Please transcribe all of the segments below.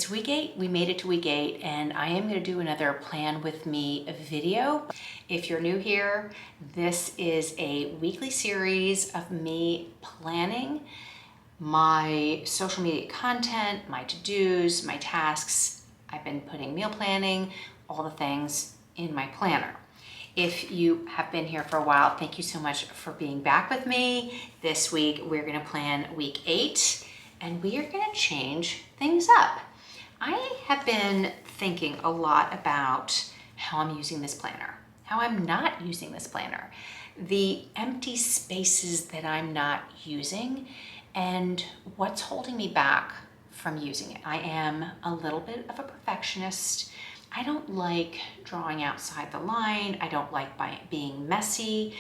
It's week 8, we made it to week 8, and I am gonna do another plan with me video. If you're new here, this is a weekly series of me planning my social media content, my to-dos, my tasks. I've been putting meal planning, all the things in my planner. If you have been here for a while, thank you so much for being back with me. This week, we're gonna plan week 8, and we are gonna change things up. I have been thinking a lot about how I'm using this planner, how I'm not using this planner, the empty spaces that I'm not using, and what's holding me back from using it. I am a little bit of a perfectionist. I don't like drawing outside the line. I don't like being messy.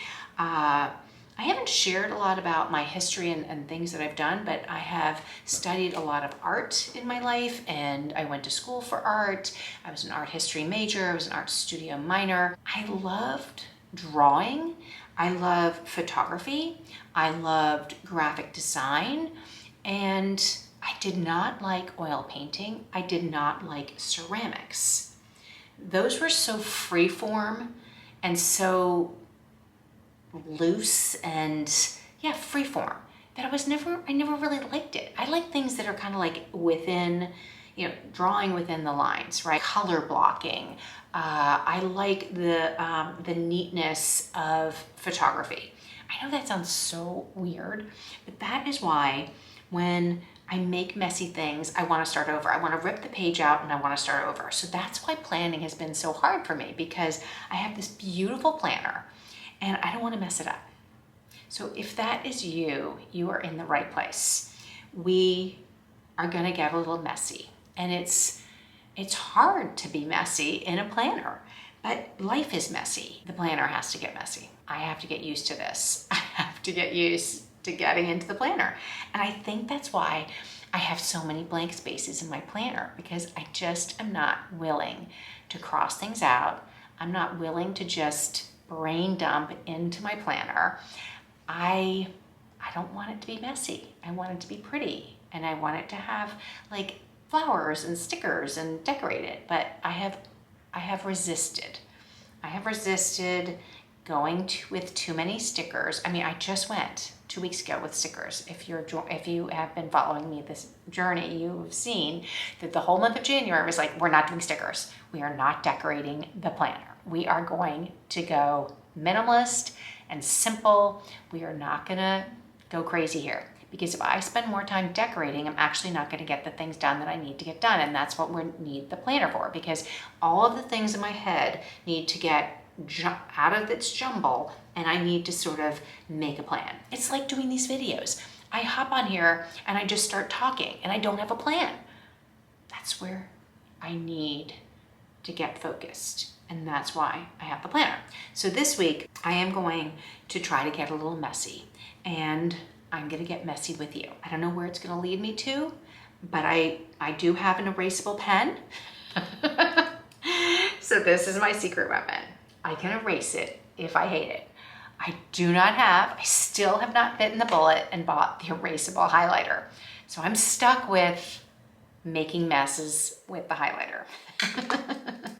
I haven't shared a lot about my history and things that I've done, but I have studied a lot of art in my life, and I went to school for art. I was an art history major. I was an art studio minor. I loved drawing. I love photography. I loved graphic design, and I did not like oil painting. I did not like ceramics. Those were so freeform and so loose and freeform that I never really liked it. I like things that are kind of like within, drawing within the lines, right? Color blocking. I like the neatness of photography. I know that sounds so weird, but that is why when I make messy things, I want to start over. I want to rip the page out and I want to start over. So that's why planning has been so hard for me, because I have this beautiful planner and I don't want to mess it up. So if that is you, you are in the right place. We are going to get a little messy, and it's hard to be messy in a planner, but life is messy. The planner has to get messy. I have to get used to this. I have to get used to getting into the planner. And I think that's why I have so many blank spaces in my planner, because I just am not willing to cross things out. I'm not willing to just brain dump into my planner. I don't want it to be messy. I want it to be pretty, and I want it to have like flowers and stickers and decorate it. But I have resisted. I have resisted going with too many stickers. I mean, I just went 2 weeks ago with stickers. If you have been following me this journey, you've seen that the whole month of January was like, we're not doing stickers. We are not decorating the planner. We are going to go minimalist and simple. We are not gonna go crazy here, because if I spend more time decorating, I'm actually not gonna get the things done that I need to get done. And that's what we need the planner for, because all of the things in my head need to get out of its jumble, and I need to sort of make a plan. It's like doing these videos. I hop on here and I just start talking and I don't have a plan. That's where I need to get focused. And that's why I have the planner. So this week I am going to try to get a little messy, and I'm gonna get messy with you. I don't know where it's gonna lead me to, but I do have an erasable pen. So this is my secret weapon. I can erase it if I hate it. I still have not bitten the bullet and bought the erasable highlighter. So I'm stuck with making messes with the highlighter.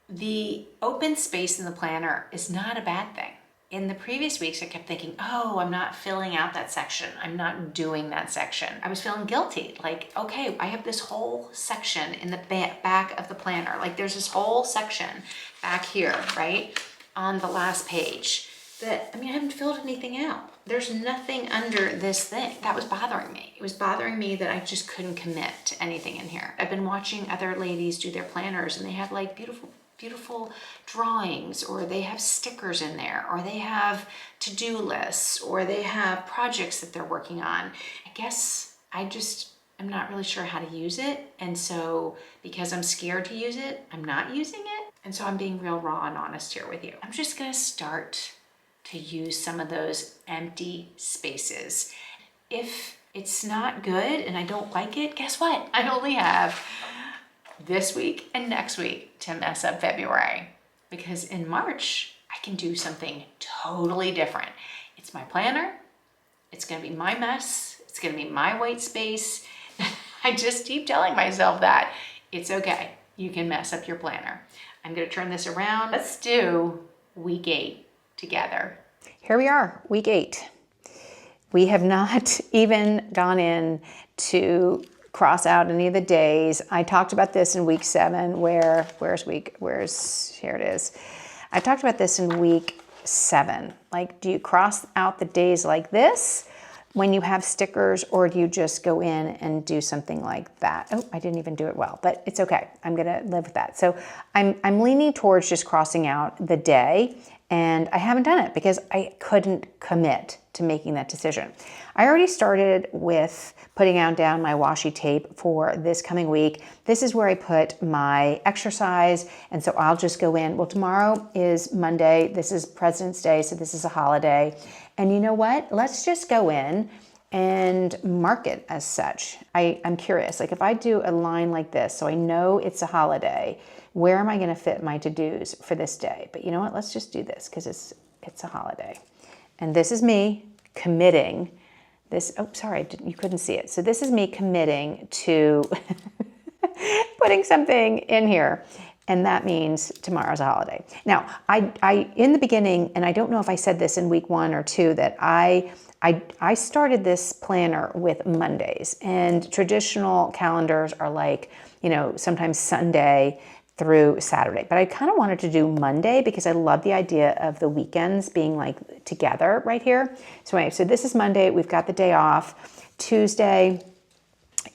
The open space in the planner is not a bad thing. In the previous weeks, I kept thinking, oh, I'm not filling out that section. I'm not doing that section. I was feeling guilty. Like, okay, I have this whole section in the back of the planner. Like there's this whole section back here, right? On the last page that, I haven't filled anything out. There's nothing under this thing. That was bothering me. It was bothering me that I just couldn't commit to anything in here. I've been watching other ladies do their planners, and they have like beautiful drawings, or they have stickers in there, or they have to-do lists, or they have projects that they're working on. I guess I'm not really sure how to use it. And so because I'm scared to use it, I'm not using it. And so I'm being real raw and honest here with you. I'm just gonna start to use some of those empty spaces. If it's not good and I don't like it, guess what? I only have this week and next week to mess up February, because in March, I can do something totally different. It's my planner. It's gonna be my mess. It's gonna be my white space. I just keep telling myself that It's okay. You can mess up your planner. I'm gonna turn this around. Let's do week 8 together. Here we are, week 8. We have not even gone in to cross out any of the days. I talked about this in week 7, here it is. I talked about this in week 7. Like, do you cross out the days like this when you have stickers, or do you just go in and do something like that? Oh, I didn't even do it well, but it's okay. I'm gonna live with that. So I'm leaning towards just crossing out the day, and I haven't done it because I couldn't commit to making that decision. I already started with putting down my washi tape for this coming week. This is where I put my exercise, and so I'll just go in. Well, tomorrow is Monday. This is President's Day, so this is a holiday. And you know what? Let's just go in and mark it as such. I'm curious, like if I do a line like this, so I know it's a holiday, where am I gonna fit my to-dos for this day? But you know what? Let's just do this because it's a holiday. And this is me committing this. Oh, sorry, you couldn't see it. So this is me committing to putting something in here. And that means tomorrow's a holiday. Now, I in the beginning, and I don't know if I said this in week 1 or 2, that I started this planner with Mondays, and traditional calendars are like, sometimes Sunday through Saturday. But I kind of wanted to do Monday because I love the idea of the weekends being like together right here. So anyway, so this is Monday. We've got the day off. Tuesday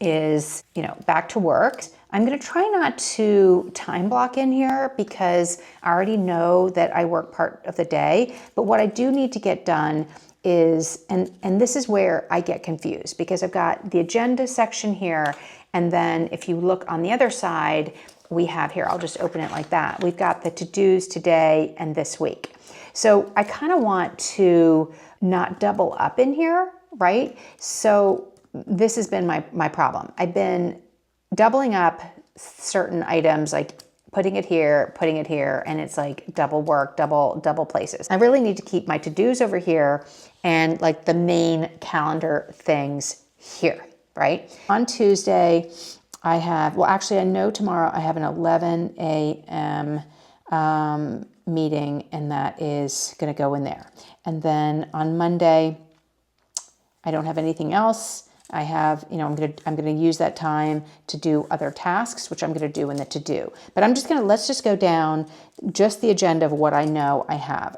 is, back to work. I'm going to try not to time block in here because I already know that I work part of the day. But what I do need to get done is, and this is where I get confused because I've got the agenda section here. And then if you look on the other side, we have here, I'll just open it like that. We've got the to-dos today and this week. So I kind of want to not double up in here, right? So this has been my problem. I've been doubling up certain items, like putting it here, and it's like double work, double places. I really need to keep my to-dos over here and like the main calendar things here, right? On Tuesday, I know tomorrow I have an 11 a.m. Meeting, and that is going to go in there. And then on Monday, I don't have anything else. I have, I'm going to use that time to do other tasks, which I'm going to do in the to-do. But let's just go down just the agenda of what I know I have.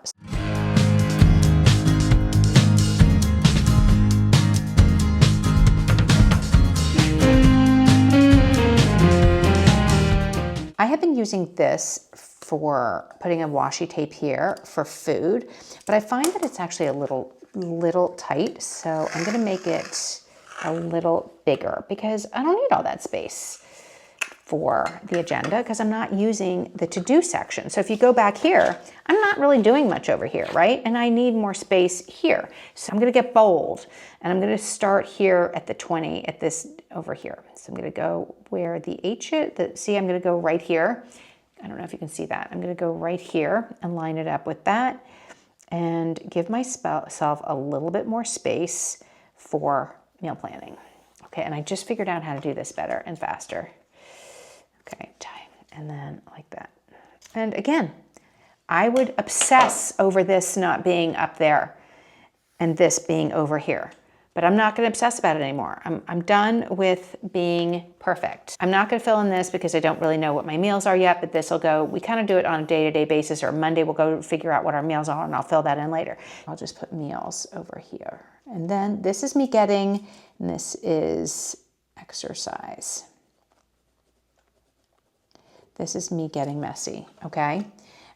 I have been using this for putting a washi tape here for food, but I find that it's actually a little tight. So I'm going to make it a little bigger because I don't need all that space for the agenda because I'm not using the to-do section. So if you go back here, I'm not really doing much over here, right? And I need more space here. So I'm going to get bold, and I'm going to start here at the 20 at this over here. So I'm going to go where the H is. I'm going to go right here. I don't know if you can see that. I'm going to go right here and line it up with that and give myself a little bit more space for meal planning. Okay, and I just figured out how to do this better and faster. Okay, and then like that. And again, I would obsess over this not being up there and this being over here. But I'm not going to obsess about it anymore. I'm done with being perfect. I'm not going to fill in this because I don't really know what my meals are yet, but this will go, we kind of do it on a day-to-day basis, or Monday we'll go figure out what our meals are and I'll fill that in later. I'll just put meals over here. And then this is me getting, and this is exercise. This is me getting messy, okay?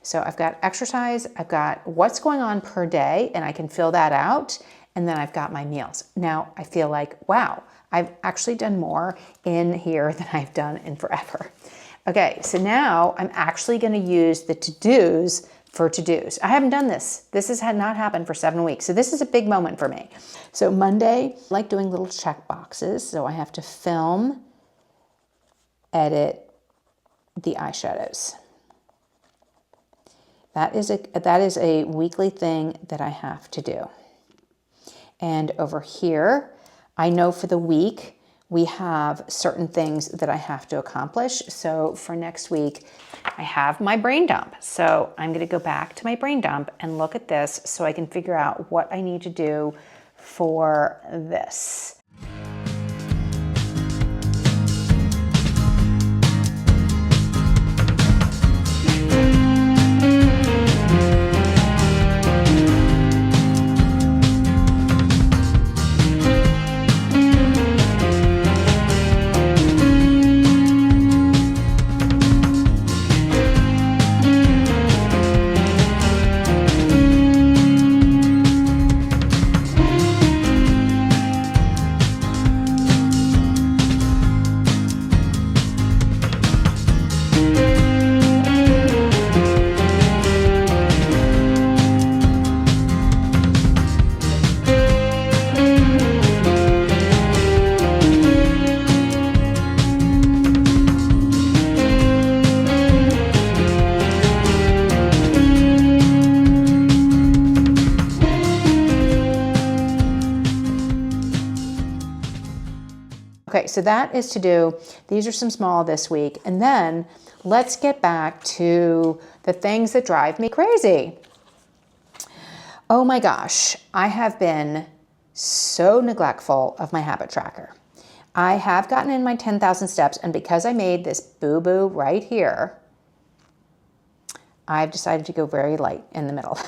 So I've got exercise, I've got what's going on per day, and I can fill that out, and then I've got my meals. Now I feel like, wow, I've actually done more in here than I've done in forever. Okay, so now I'm actually gonna use the to-dos for to-dos. I haven't done this. This had not happened for 7 weeks, so this is a big moment for me. So Monday, I like doing little check boxes, so I have to film, edit, the eyeshadows. That is a weekly thing that I have to do. And over here, I know for the week we have certain things that I have to accomplish. So for next week, I have my brain dump. So I'm gonna go back to my brain dump and look at this so I can figure out what I need to do for this. Okay, so that is to do. These are some small this week. And then let's get back to the things that drive me crazy. Oh my gosh, I have been so neglectful of my habit tracker. I have gotten in my 10,000 steps, and because I made this boo-boo right here, I've decided to go very light in the middle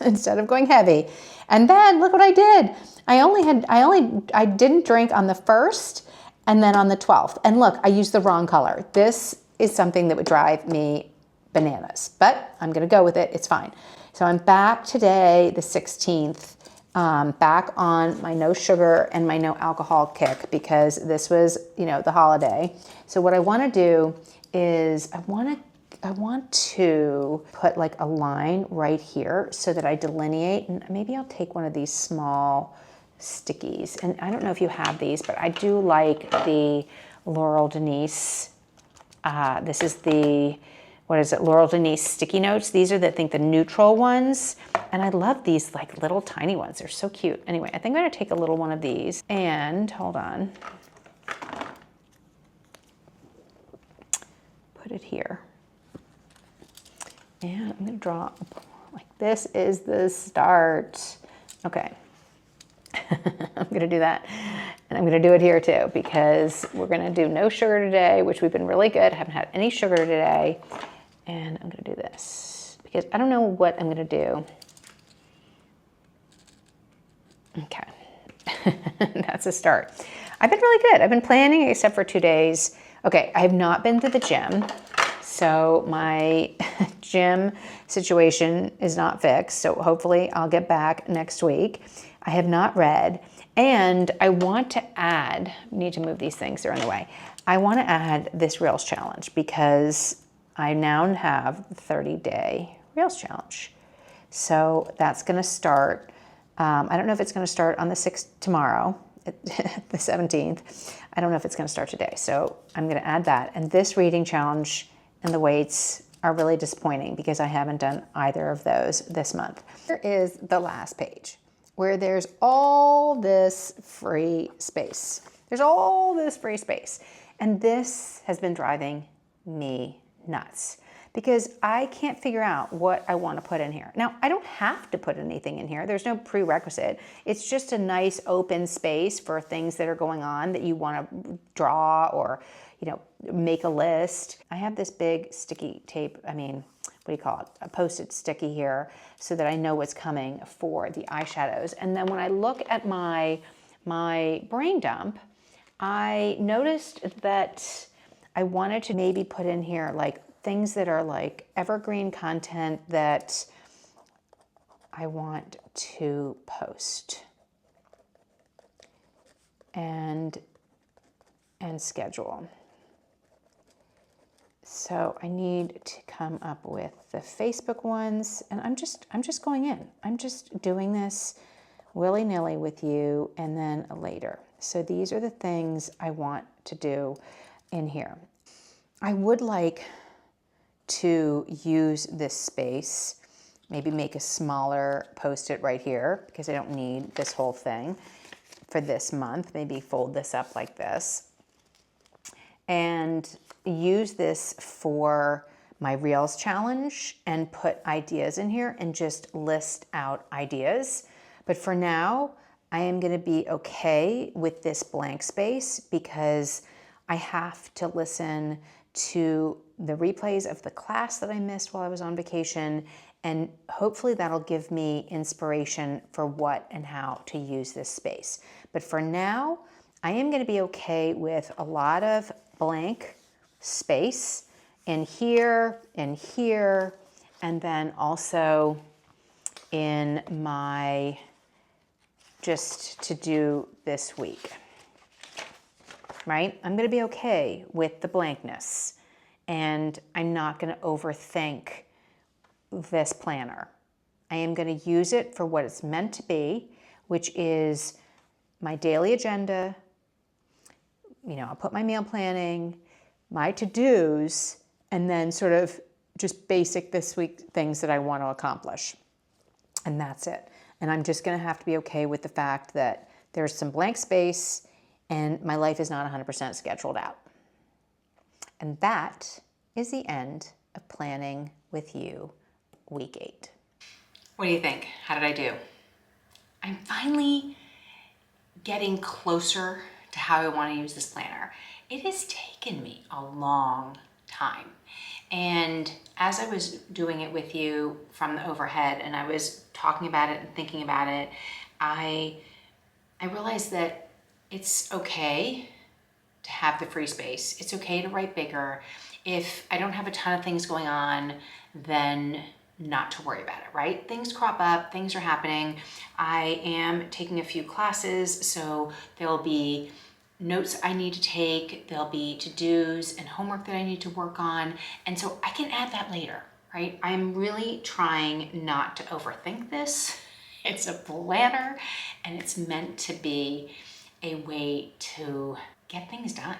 instead of going heavy. And then look what I did. I didn't drink on the 1st and then on the 12th. And look, I used the wrong color. This is something that would drive me bananas, but I'm gonna go with it, it's fine. So I'm back today, the 16th, back on my no sugar and my no alcohol kick because this was, the holiday. So what I wanna do is I want to put like a line right here so that I delineate, and maybe I'll take one of these small stickies. And I don't know if you have these, but I do like the Laurel Denise. This is the, Laurel Denise sticky notes. These are the neutral ones. And I love these like little tiny ones. They're so cute. Anyway, I think I'm gonna take a little one of these and hold on. Put it here. And I'm gonna draw, like this is the start. Okay, I'm gonna do that. And I'm gonna do it here too, because we're gonna do no sugar today, which we've been really good. I haven't had any sugar today. And I'm gonna do this, because I don't know what I'm gonna do. Okay, that's a start. I've been really good. I've been planning except for 2 days. Okay, I have not been to the gym. So my gym situation is not fixed. So hopefully I'll get back next week. I have not read, and I want to add, need to move these things, they're in the way. I want to add this Reels challenge because I now have the 30-day Reels challenge. So that's going to start, I don't know if it's going to start on the 6th tomorrow, the 17th. I don't know if it's going to start today. So I'm going to add that. And this reading challenge and the weights are really disappointing because I haven't done either of those this month. Here is the last page where there's all this free space. There's all this free space. And this has been driving me nuts because I can't figure out what I want to put in here. Now, I don't have to put anything in here. There's no prerequisite. It's just a nice open space for things that are going on that you want to draw or make a list. I have this big sticky tape, what do you call it? A Post-it sticky here so that I know what's coming for the eyeshadows. And then when I look at my brain dump, I noticed that I wanted to maybe put in here like things that are like evergreen content that I want to post and schedule. So I need to come up with the Facebook ones, and I'm just going in. I'm just doing this willy-nilly with you and then later. So these are the things I want to do in here. I would like to use this space, maybe make a smaller Post-it right here because I don't need this whole thing for this month. Maybe fold this up like this and use this for my Reels challenge and put ideas in here and just list out ideas. But for now, I am going to be okay with this blank space because I have to listen to the replays of the class that I missed while I was on vacation, and hopefully that'll give me inspiration for what and how to use this space. But for now, I am going to be okay with a lot of blank space in here, and then also in my just to do this week, right? I'm going to be okay with the blankness, and I'm not going to overthink this planner. I am going to use it for what it's meant to be, which is my daily agenda. You know, I'll put my meal planning, my to-dos, and then sort of just basic this week things that I want to accomplish. And that's it. And I'm just going to have to be okay with the fact that there's some blank space and my life is not 100% scheduled out. And that is the end of Planning with You, week 8. What do you think? How did I do? I'm finally getting closer to how I want to use this planner. It has taken me a long time. And as I was doing it with you from the overhead and I was talking about it and thinking about it, I realized that it's okay to have the free space. It's okay to write bigger. If I don't have a ton of things going on, then not to worry about it, right? Things crop up, things are happening. I am taking a few classes, so there'll be notes I need to take, there'll be to-dos and homework that I need to work on, and so I can add that later, right? I'm really trying not to overthink this. It's a planner, and it's meant to be a way to get things done,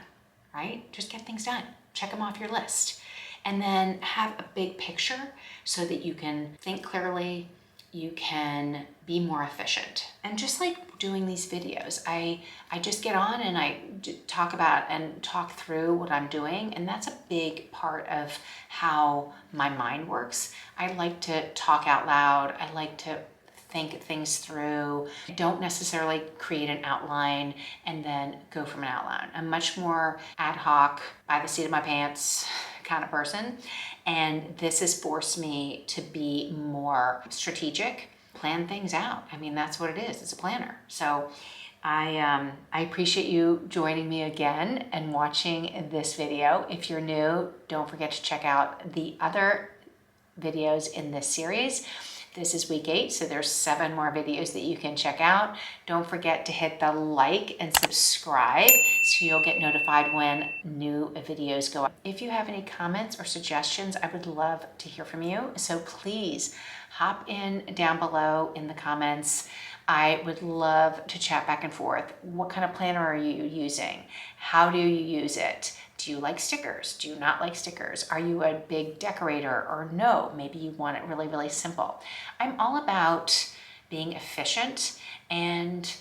right? Just get things done. Check them off your list. And then have a big picture so that you can think clearly, you can be more efficient. And just like doing these videos, I just get on and I talk about and talk through what I'm doing. And that's a big part of how my mind works. I like to talk out loud. I like to think things through. I don't necessarily create an outline and then go from an outline. I'm much more ad hoc, by the seat of my pants kind of person. And this has forced me to be more strategic, plan things out. I mean, that's what it is. It's a planner. So I appreciate you joining me again and watching this video. If you're new, don't forget to check out the other videos in this series. This is week 8, so there's 7 more videos that you can check out. Don't forget to hit the like and subscribe so you'll get notified when new videos go up. If you have any comments or suggestions, I would love to hear from you. So please hop in down below in the comments. I would love to chat back and forth. What kind of planner are you using? How do you use it? Do you like stickers? Do you not like stickers? Are you a big decorator or no? Maybe you want it really, really simple. I'm all about being efficient, and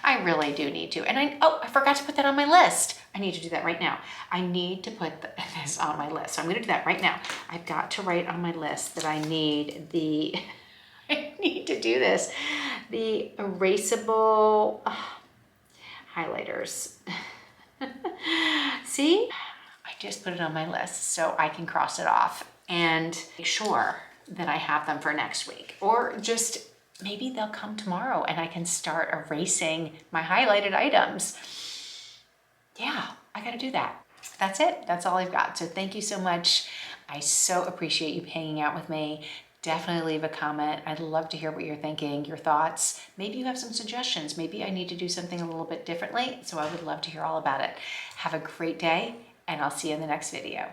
I really do need to. And I forgot to put that on my list. I need to do that right now. I need to put this on my list. So I'm gonna do that right now. I've got to write on my list that I need to do this. The erasable highlighters. See, I just put it on my list so I can cross it off and make sure that I have them for next week, or just maybe they'll come tomorrow and I can start erasing my highlighted items. Yeah, I gotta do that. That's it. That's all I've got. So thank you so much. I so appreciate you hanging out with me. Definitely leave a comment. I'd love to hear what you're thinking, your thoughts. Maybe you have some suggestions. Maybe I need to do something a little bit differently. So I would love to hear all about it. Have a great day, and I'll see you in the next video.